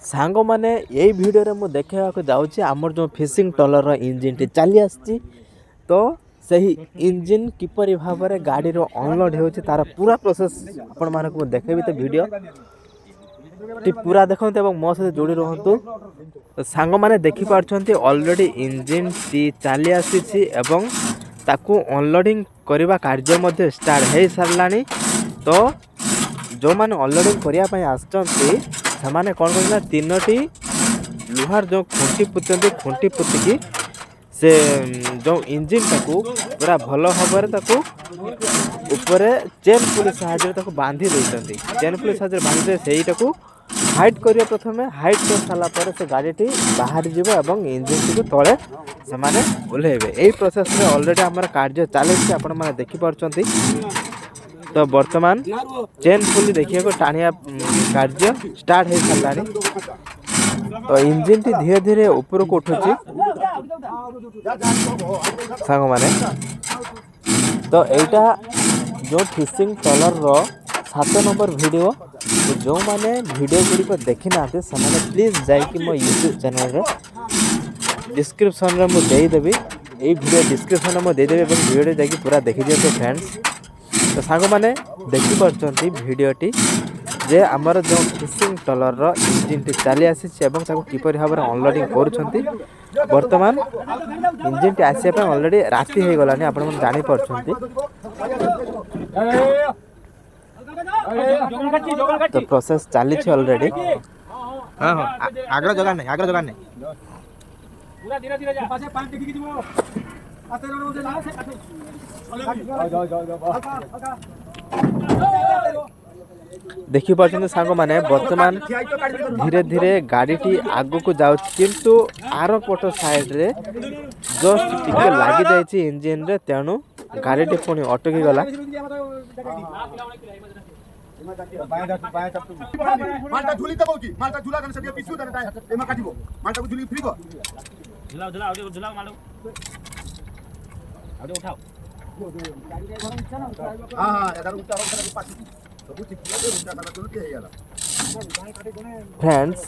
सांग मैंने यही वीडियो मु देखा जाऊँगी आमर जो फिशिंग ट्रॉलर इंजिन टी चली आसी तो सही इंजिन किपरि भाव में गाड़ी अनलोड हो तार पूरा प्रोसेस आपण मानक देखेबी तो वीडियो टी पूरा देखते मो सहित जोड़ी रुहतु। तो सांग मैंने देखी पार्टी ऑलरेडी इंजिन टी चली आसी एवं ताकू अनलोडिंग करने कार्य मध्य स्टार्ट हो सारा। तो जो मैंने अनलोडिंग करने आसचंती से कौन करना तीनोटी लुहार जो खुंटी पुतंती खुंटी पुतिकी से जो इंजिन टाकू पूरा भल भाव ऊपर चेन पुली साहाଯ୍य बांधी देते चेन पुली साहाଯ୍य बांधी से हाइट करिए प्रथम हाइट कर सारापर से गाड़ी बाहर जीव एवं इंजिन टी तले से ओह्लैबे यही प्रोसेस में ऑलरेडी आमर कार्य चली आपण मैंने देखिपार्टी। तो वर्तमान चेन पुली देखिए टाणिया कार्य स्टार्ट हो सारा। तो इंजिन टी धीरे धीरे ऊपर को उठुची सांग माने। तो यहाँ जो फिशिंग ट्रॉलर रो 7 नंबर वीडियो तो जो मैंने वीडियो गुड़िक देखी ना प्लीज जाकि मो यूट्यूब चैनल रे डिस्क्रिप्शन रे मुझे देदेवी ये वीडियो डिस्क्रिप्शन में देदेवी वीडियो जाकि पूरा देखी दिखाते फ्रेंड्स। तो सांग मैंने देखी पार्टी वीडियोटी जे आमर जो फिशिंग ट्रॉलर रो इंजिन टी चली आसी किपर भाव में अनलोडिंग कर वर्तमान इंजिन टी आसापे ऑलरेडी राति हो गलानी आपण मन जानि परछंती। तो प्रोसेस चली ऑलरेडी। हां हां आगर जगह नहीं पूरा धीरे धीरे जा पाछे पानी टिकी दिबो आते रो जे ला से देखी पार्टी सांग माने वर्तमान धीरे धीरे गाड़ी टी आगु को जाउ किंतु आर पट साइड रे जस्ट टिके लागी जाई इंजिन रे तेणु गाड़ी टी पुणी अटकी गला। मालटा झुली दबो की मालटा झुला कने से पिछु दे एमा काटिबो मालटा को झुली फ्रीबो झुलाओ झुलाओ आगे झुलाओ मालो आगे उठाओ हां हां एदार उतारो करे पाछी सब ठीक है उल्टा काला चलती है याला। फ्रेंड्स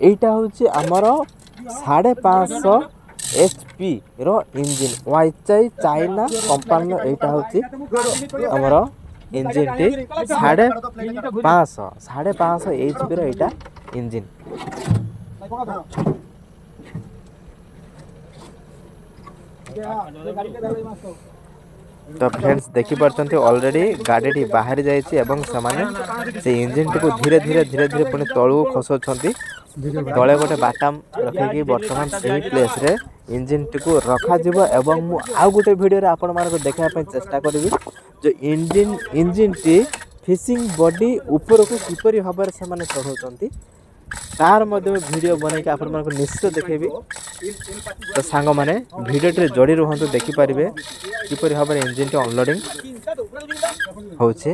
एटा होची हमर 550 HP रो इंजिन वाईचाई चाइना कंपनी एटा होची हमर इंजिन टी 550 HP रो एटा इंजिन। तो फ्रेंड्स देखी पार्टी ऑलरेडी गाड़ी बाहर जाइए से इंजिन टी को धीरे धीरे धीरे धीरे पुणी तलू खसुंच तले गोटे बाटाम रखिकी बर्तमान से प्लेस रे इंजिन टी को रखाଯିब। एवं मु आउ गोटे वीडियो आपण मानको देखापी चेष्टा करी जो इंजिन टी फिशिंग बॉडी ऊपर को किपरि भाव से चढ़ाऊँ तार मध्य वीडियो बनई आपण मानको निश्चित देखेबी। तो सांग माने वीडियो टे जोड़ी रुहंतु देखि परिबे किपरि भाव इंजिन टी अनलोडिंग होचे।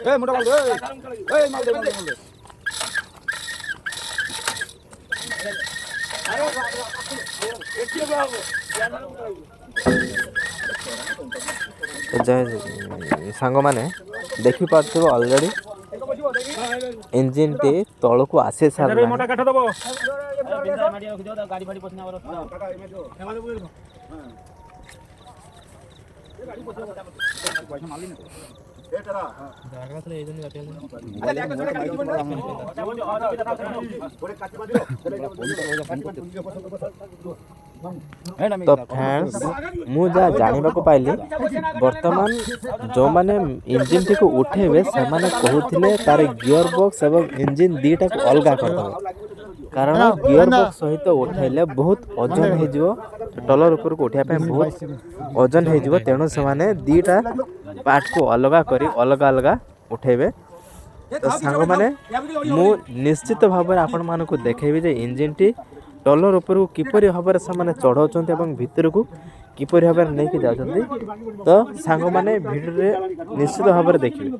ए मोटा बोल ए माल दे सांग माने देखी पार्थ ऑलरेडी इंजिन टी तल को आसे सारा। तो फ्रेंड्स मु जा जानिबा को पाइली वर्तमान जो माने इंजिन टी को उठेबे से माने कहउथिले तार गियर बॉक्स एवं इंजिन दीटा को अलगा कर दो कारण गियर बॉक्स सहित उठाइले बहुत वजन हो जिवो ट्रॉलर ऊपर को उठिया पे बहुत वजन हो जिवो तेणु से माने दीटा पार्ट को अलगा करी अलगा अलगा उठेबे। तो सांग माने मु निश्चित भाव में आपण मानको देखेबी जे इंजिन टी ट्रॉलर ऊपर को किपरि भाव में से चढ़ाउछन्ते एवं भितर को किपरि भाव में नहीं जाउछन्ते। तो सांग माने वीडियो रे निश्चित भाव में देखिबे।